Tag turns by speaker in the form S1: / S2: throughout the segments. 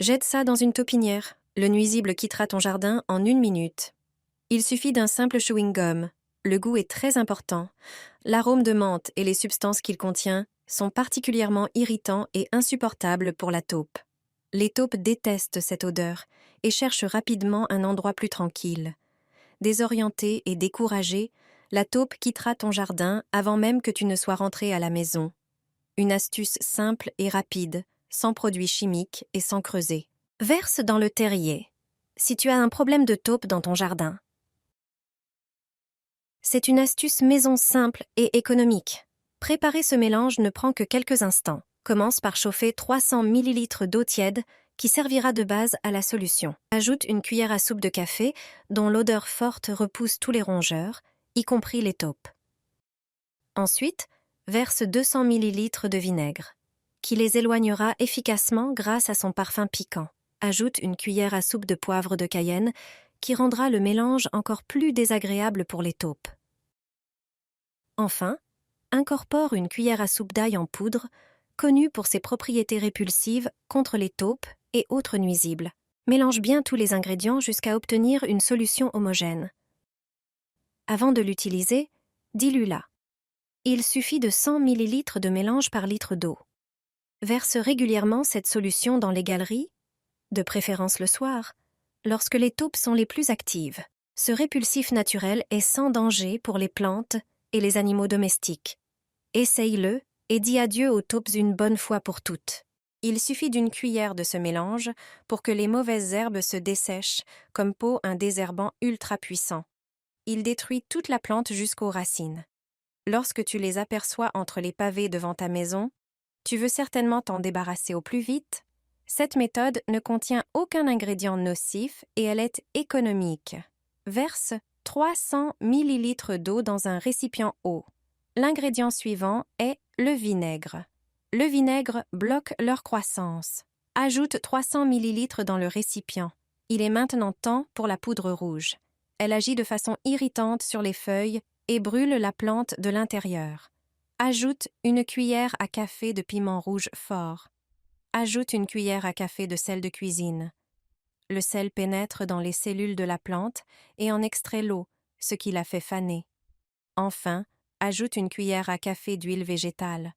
S1: Jette ça dans une taupinière. Le nuisible quittera ton jardin en 1 minute. Il suffit d'un simple chewing-gum. Le goût est très important. L'arôme de menthe et les substances qu'il contient sont particulièrement irritants et insupportables pour la taupe. Les taupes détestent cette odeur et cherchent rapidement un endroit plus tranquille. Désorientée et découragée, la taupe quittera ton jardin avant même que tu ne sois rentré à la maison. Une astuce simple et rapide, sans produits chimiques et sans creuser. Verse dans le terrier. Si tu as un problème de taupe dans ton jardin. C'est une astuce maison simple et économique. Préparer ce mélange ne prend que quelques instants. Commence par chauffer 300 ml d'eau tiède qui servira de base à la solution. Ajoute une cuillère à soupe de café dont l'odeur forte repousse tous les rongeurs, y compris les taupes. Ensuite, verse 200 ml de vinaigre, qui les éloignera efficacement grâce à son parfum piquant. Ajoute une cuillère à soupe de poivre de Cayenne qui rendra le mélange encore plus désagréable pour les taupes. Enfin, incorpore une cuillère à soupe d'ail en poudre, connue pour ses propriétés répulsives contre les taupes et autres nuisibles. Mélange bien tous les ingrédients jusqu'à obtenir une solution homogène. Avant de l'utiliser, dilue-la. Il suffit de 100 ml de mélange par litre d'eau. Verse régulièrement cette solution dans les galeries, de préférence le soir, lorsque les taupes sont les plus actives. Ce répulsif naturel est sans danger pour les plantes et les animaux domestiques. Essaye-le et dis adieu aux taupes une bonne fois pour toutes. Il suffit d'une cuillère de ce mélange pour que les mauvaises herbes se dessèchent, comme peau un désherbant ultra puissant. Il détruit toute la plante jusqu'aux racines. Lorsque tu les aperçois entre les pavés devant ta maison, tu veux certainement t'en débarrasser au plus vite. Cette méthode ne contient aucun ingrédient nocif et elle est économique. Verse 300 ml d'eau dans un récipient haut. L'ingrédient suivant est le vinaigre. Le vinaigre bloque leur croissance. Ajoute 300 ml dans le récipient. Il est maintenant temps pour la poudre rouge. Elle agit de façon irritante sur les feuilles et brûle la plante de l'intérieur. Ajoute une cuillère à café de piment rouge fort. Ajoute une cuillère à café de sel de cuisine. Le sel pénètre dans les cellules de la plante et en extrait l'eau, ce qui la fait faner. Enfin, ajoute une cuillère à café d'huile végétale.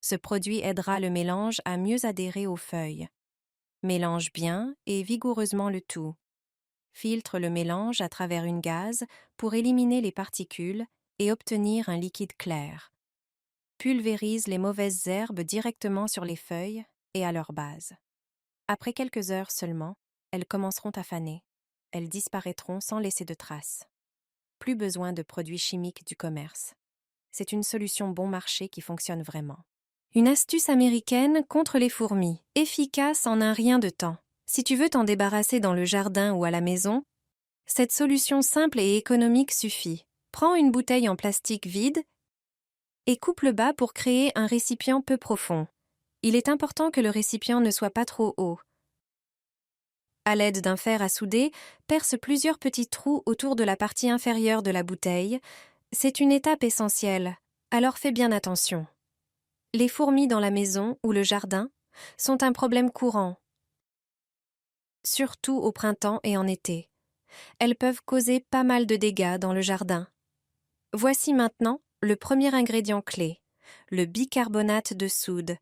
S1: Ce produit aidera le mélange à mieux adhérer aux feuilles. Mélange bien et vigoureusement le tout. Filtre le mélange à travers une gaze pour éliminer les particules et obtenir un liquide clair. Pulvérise les mauvaises herbes directement sur les feuilles et à leur base. Après quelques heures seulement, elles commenceront à faner. Elles disparaîtront sans laisser de traces. Plus besoin de produits chimiques du commerce. C'est une solution bon marché qui fonctionne vraiment. Une astuce américaine contre les fourmis, efficace en un rien de temps. Si tu veux t'en débarrasser dans le jardin ou à la maison, cette solution simple et économique suffit. Prends une bouteille en plastique vide et coupe le bas pour créer un récipient peu profond. Il est important que le récipient ne soit pas trop haut. À l'aide d'un fer à souder, perce plusieurs petits trous autour de la partie inférieure de la bouteille. C'est une étape essentielle, alors fais bien attention. Les fourmis dans la maison ou le jardin sont un problème courant, surtout au printemps et en été. Elles peuvent causer pas mal de dégâts dans le jardin. Voici maintenant le premier ingrédient clé, le bicarbonate de soude.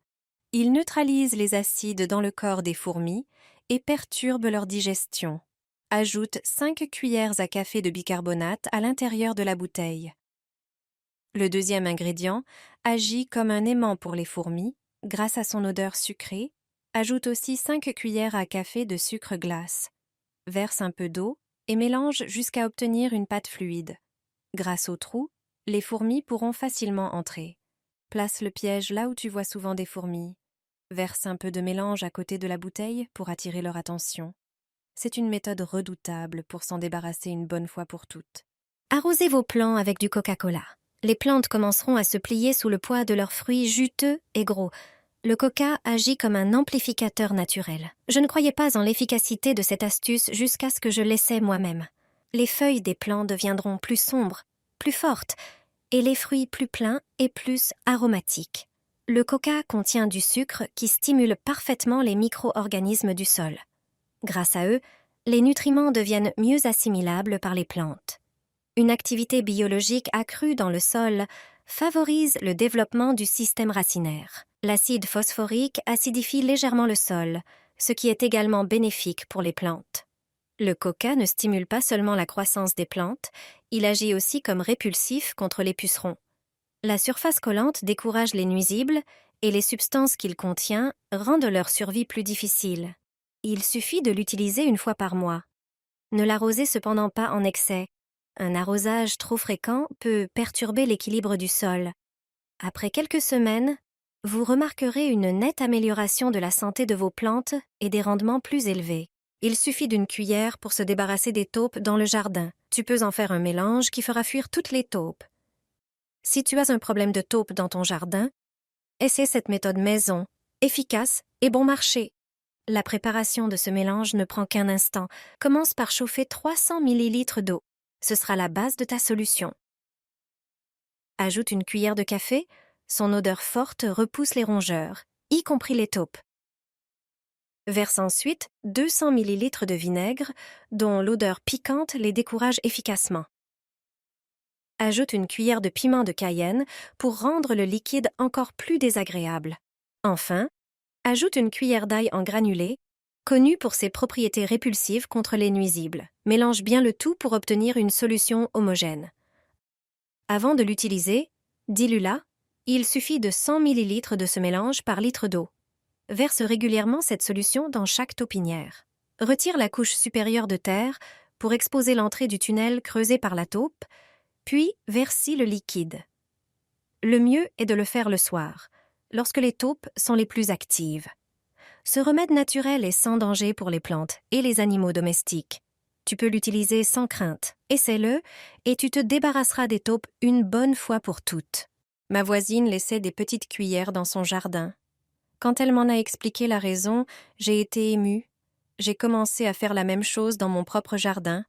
S1: Il neutralise les acides dans le corps des fourmis et perturbe leur digestion. Ajoute 5 cuillères à café de bicarbonate à l'intérieur de la bouteille. Le deuxième ingrédient agit comme un aimant pour les fourmis grâce à son odeur sucrée. Ajoute aussi 5 cuillères à café de sucre glace. Verse un peu d'eau et mélange jusqu'à obtenir une pâte fluide. Grâce au trou, les fourmis pourront facilement entrer. Place le piège là où tu vois souvent des fourmis. Verse un peu de mélange à côté de la bouteille pour attirer leur attention. C'est une méthode redoutable pour s'en débarrasser une bonne fois pour toutes. Arrosez vos plants avec du Coca-Cola. Les plantes commenceront à se plier sous le poids de leurs fruits juteux et gros. Le coca agit comme un amplificateur naturel. Je ne croyais pas en l'efficacité de cette astuce jusqu'à ce que je l'essaie moi-même. Les feuilles des plants deviendront plus sombres, plus fortes, et les fruits plus pleins et plus aromatiques. Le coca contient du sucre qui stimule parfaitement les micro-organismes du sol. Grâce à eux, les nutriments deviennent mieux assimilables par les plantes. Une activité biologique accrue dans le sol favorise le développement du système racinaire. L'acide phosphorique acidifie légèrement le sol, ce qui est également bénéfique pour les plantes. Le coca ne stimule pas seulement la croissance des plantes, il agit aussi comme répulsif contre les pucerons. La surface collante décourage les nuisibles et les substances qu'il contient rendent leur survie plus difficile. Il suffit de l'utiliser une fois par mois. Ne l'arrosez cependant pas en excès. Un arrosage trop fréquent peut perturber l'équilibre du sol. Après quelques semaines, vous remarquerez une nette amélioration de la santé de vos plantes et des rendements plus élevés. Il suffit d'une cuillère pour se débarrasser des taupes dans le jardin. Tu peux en faire un mélange qui fera fuir toutes les taupes. Si tu as un problème de taupe dans ton jardin, essaie cette méthode maison, efficace et bon marché. La préparation de ce mélange ne prend qu'un instant. Commence par chauffer 300 ml d'eau. Ce sera la base de ta solution. Ajoute une cuillère de café. Son odeur forte repousse les rongeurs, y compris les taupes. Verse ensuite 200 ml de vinaigre, dont l'odeur piquante les décourage efficacement. Ajoute une cuillère de piment de Cayenne pour rendre le liquide encore plus désagréable. Enfin, ajoute une cuillère d'ail en granulé, connu pour ses propriétés répulsives contre les nuisibles. Mélange bien le tout pour obtenir une solution homogène. Avant de l'utiliser, dilue-la. Il suffit de 100 ml de ce mélange par litre d'eau. Verse régulièrement cette solution dans chaque taupinière. Retire la couche supérieure de terre pour exposer l'entrée du tunnel creusé par la taupe, puis versis le liquide. Le mieux est de le faire le soir, lorsque les taupes sont les plus actives. Ce remède naturel est sans danger pour les plantes et les animaux domestiques. Tu peux l'utiliser sans crainte. Essaie-le et tu te débarrasseras des taupes une bonne fois pour toutes. Ma voisine laissait des petites cuillères dans son jardin. Quand elle m'en a expliqué la raison, j'ai été émue. J'ai commencé à faire la même chose dans mon propre jardin.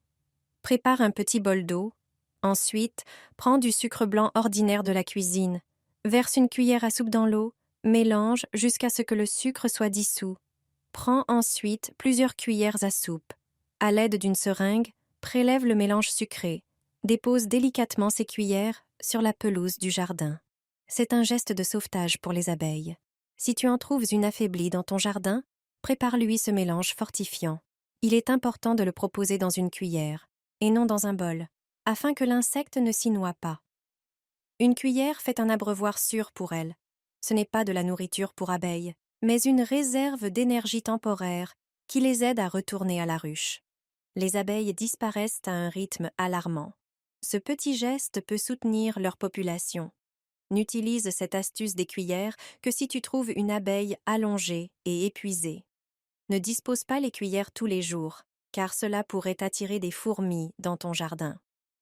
S1: Prépare un petit bol d'eau. Ensuite, prends du sucre blanc ordinaire de la cuisine. Verse une cuillère à soupe dans l'eau. Mélange jusqu'à ce que le sucre soit dissous. Prends ensuite plusieurs cuillères à soupe. À l'aide d'une seringue, prélève le mélange sucré. Dépose délicatement ces cuillères sur la pelouse du jardin. C'est un geste de sauvetage pour les abeilles. Si tu en trouves une affaiblie dans ton jardin, prépare-lui ce mélange fortifiant. Il est important de le proposer dans une cuillère, et non dans un bol, afin que l'insecte ne s'y noie pas. Une cuillère fait un abreuvoir sûr pour elle. Ce n'est pas de la nourriture pour abeilles, mais une réserve d'énergie temporaire qui les aide à retourner à la ruche. Les abeilles disparaissent à un rythme alarmant. Ce petit geste peut soutenir leur population. N'utilise cette astuce des cuillères que si tu trouves une abeille allongée et épuisée. Ne dispose pas les cuillères tous les jours, car cela pourrait attirer des fourmis dans ton jardin.